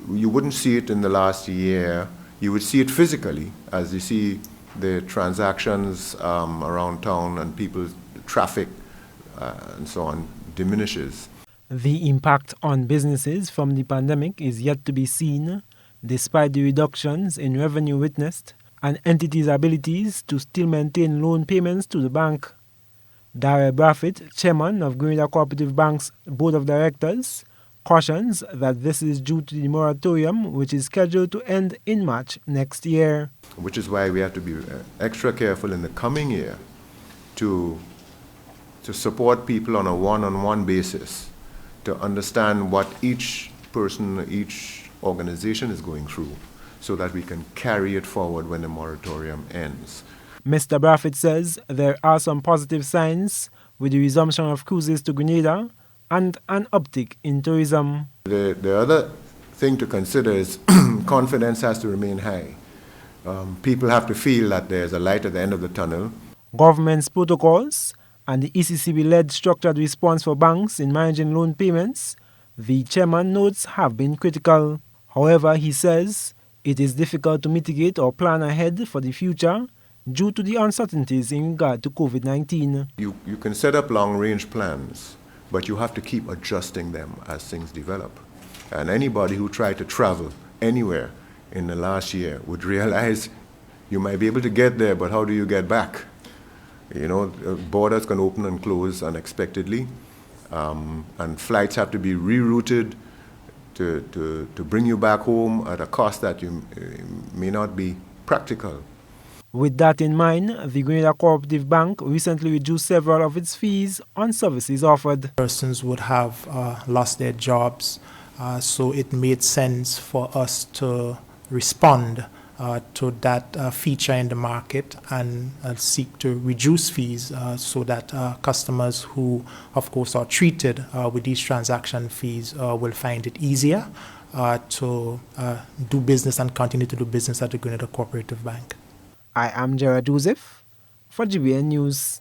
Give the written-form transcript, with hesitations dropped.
you wouldn't see it in the last year. You would see it physically, as you see the transactions around town and people's traffic and so on diminishes. The impact on businesses from the pandemic is yet to be seen, despite the reductions in revenue witnessed and entities' abilities to still maintain loan payments to the bank. Darryl Brathwaite, chairman of Grenada Cooperative Bank's board of directors, cautions that this is due to the moratorium, which is scheduled to end in March next year. Which is why we have to be extra careful in the coming year to support people on a one-on-one basis, to understand what each person, each organization is going through, so that we can carry it forward when the moratorium ends. Mr. Brathwaite says there are some positive signs with the resumption of cruises to Grenada and an uptick in tourism. The other thing to consider is confidence has to remain high. People have to feel that there's a light at the end of the tunnel. Government's protocols and the ECCB-led structured response for banks in managing loan payments, the chairman notes, have been critical. However, he says it is difficult to mitigate or plan ahead for the future due to the uncertainties in regard to COVID-19. You can set up long-range plans, but you have to keep adjusting them as things develop. And anybody who tried to travel anywhere in the last year would realize you might be able to get there, but how do you get back? You know, borders can open and close unexpectedly, and flights have to be rerouted to bring you back home at a cost that you may not be practical. With that in mind, the Grenada Cooperative Bank recently reduced several of its fees on services offered. Persons would have lost their jobs, so it made sense for us to respond to that feature in the market and seek to reduce fees so that customers who, of course, are treated with these transaction fees will find it easier to do business and continue to do business at the Grenada Cooperative Bank. I am Gerard Joseph for GBN News.